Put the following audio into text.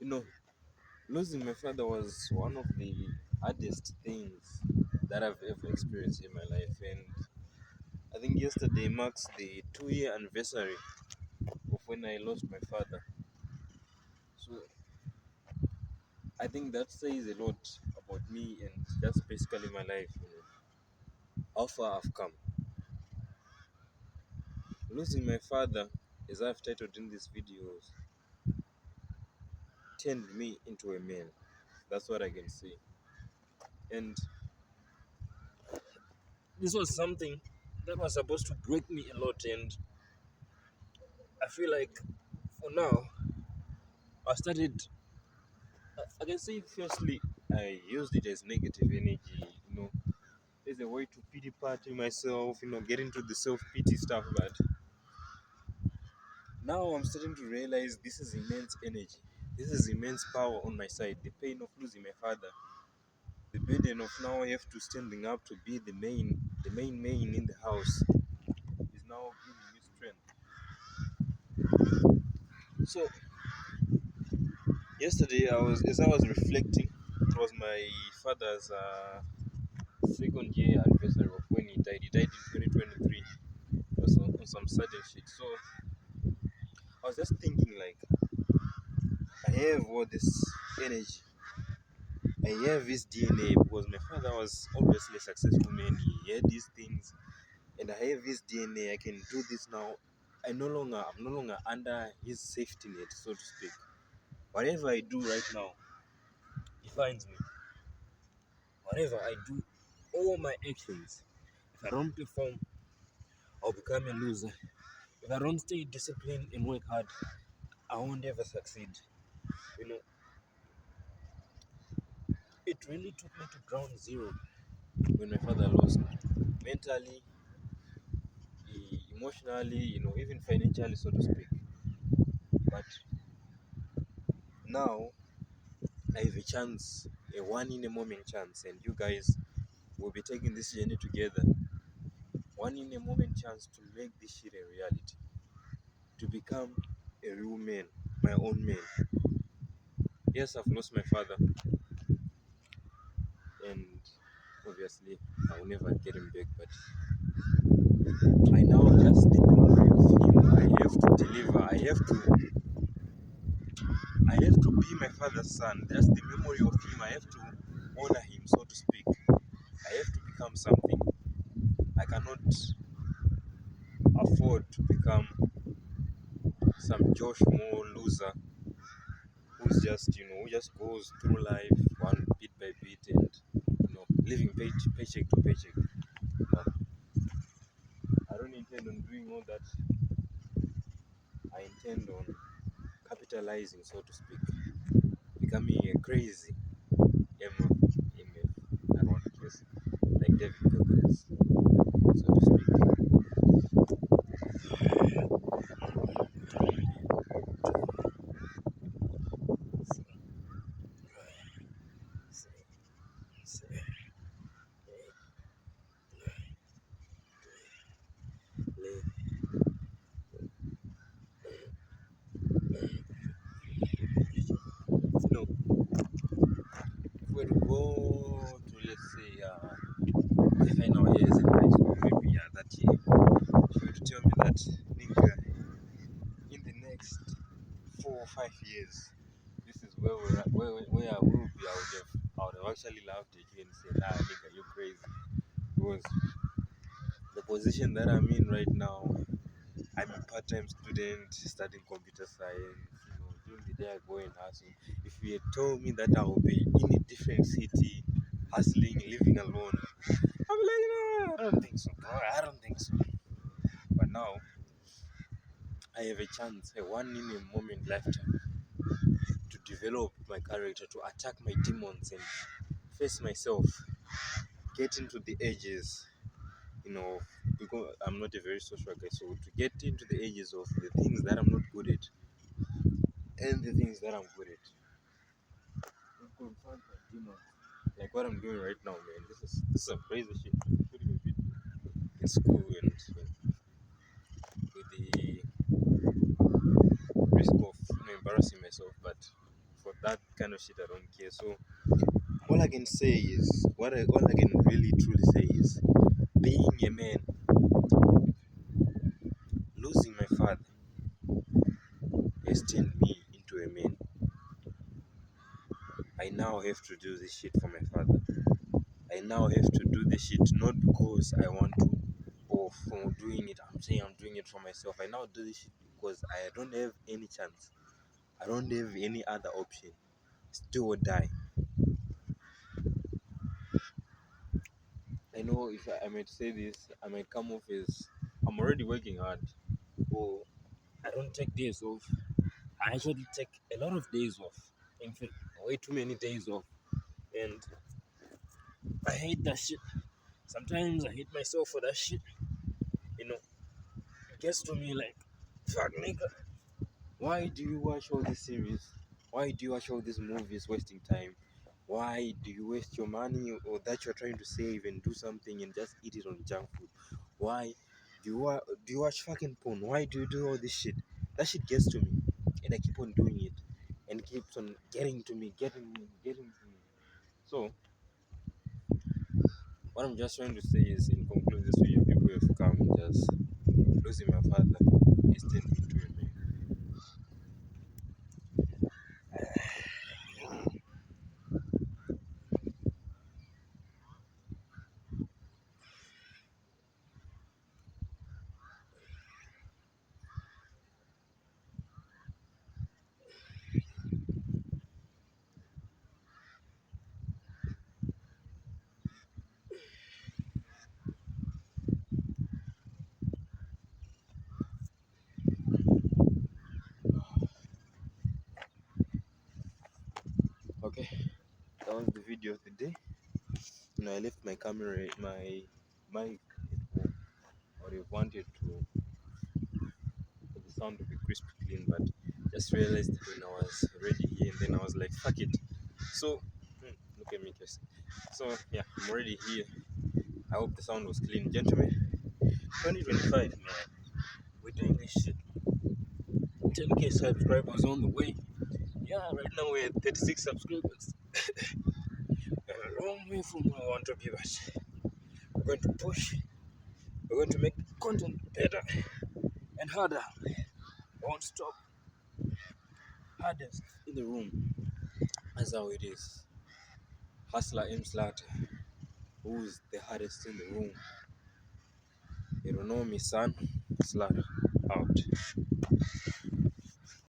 You know, losing my father was one of the hardest things that I've ever experienced in my life, and I think yesterday marks the 2-year anniversary of when I lost my father. So I think that says a lot about me and just basically my life, how far I've come. Losing my father, as I've titled in these videos, turned me into a man. That's what I can say. And this was something that was supposed to break me a lot, and I feel like for now I started. I can say firstly, I used it as negative energy, as a way to pity party myself, get into the self pity stuff. But now I'm starting to realize this is immense energy. This is immense power on my side. The pain of losing my father, the burden of now I have to standing up to be the main in the house is now giving me strength. So yesterday, as I was reflecting, it was my father's second year anniversary of when he died. He died in 2023. It was on some sudden shit. So I was just thinking, like, I have all this energy. I have his DNA because my father was obviously a successful man. He had these things, and I have his DNA. I can do this now. I'm no longer under his safety net, so to speak. Whatever I do right now, he finds me. Whatever I do, all my actions, if I don't perform, I'll become a loser. If I don't stay disciplined and work hard, I won't ever succeed. You know, it really took me to ground zero when my father lost me. Mentally, emotionally, even financially, so to speak. But now I have a chance, a one in a moment chance, and you guys will be taking this journey together. One in a moment chance to make this shit a reality, to become a real man, my own man. Yes, I've lost my father, and obviously I will never get him back, but I now just the memory of him I have to deliver. I have to be my father's son. That's the memory of him. I have to honor him, so to speak. I have to become something. I cannot afford to become some Josh Moore loser who just goes through life one bit by bit and living paycheck to paycheck. No, I don't intend on doing all that. I intend on capitalizing, so to speak, becoming a crazy MF around the place, like David Goggins, so to speak. No, if we were to go to, let's say, the final years in high school, maybe that year, if you were to tell me that, nigga, in the next 4 or 5 years, this is where I will be, I would have actually laughed at you and said, nah, nigga, you're crazy. Because the position that I'm in right now, I'm a part-time student studying computer science. During the day I go and hustle. If you had told me that I will be in a different city, hustling, living alone, I'm like, no, I don't think so, bro. I don't think so. But now, I have a chance, a one in a moment lifetime, to develop my character, to attack my demons and face myself, get into the edges, because I'm not a very social guy, so to get into the edges of the things that I'm not good at and the things that I'm good at. To confront my demons. Like what I'm doing right now, man. This is some crazy shit. I'm shooting a video in school and with the risk of embarrassing myself, but that kind of shit I don't care. So all I can say is all I can really truly say is being a man, losing my father has turned me into a man. I now have to do this shit for my father. I now have to do this shit not because I want to or for doing it. I'm saying I'm doing it for myself. I now do this shit because I don't have any chance. I don't have any other option. Still or die. I know if I might say this, I might come off as I'm already working hard. Or I don't take days off. I actually take a lot of days off. In fact, way too many days off. And I hate that shit. Sometimes I hate myself for that shit. You know, it gets to me like, fuck nigga. Why do you watch all these series? Why do you watch all these movies wasting time? Why do you waste your money or that you're trying to save and do something and just eat it on junk food? Why do you watch fucking porn? Why do you do all this shit? That shit gets to me, and I keep on doing it, and keeps on getting to me, getting to me. So what I'm just trying to say is, in conclusion, this video, people have come just losing my father is turned me into a man. Okay, that was the video of the day. I left my camera, my mic at home. I would have wanted to for the sound to be crisp clean, but just realized when I was already here, and then I was like, fuck it. So look at me, Kiss. So yeah, I'm already here. I hope the sound was clean, gentlemen. 2025, man. We're doing this shit. 10K subscribers on the way. Yeah, right now we're at 36 subscribers. A long way from where I want to be, but we're going to push. We're going to make content better and harder. I won't stop. Hardest in the room. That's how it is. Hustler M Slaughter. Who's the hardest in the room? You don't know me, son. Slaughter. Out.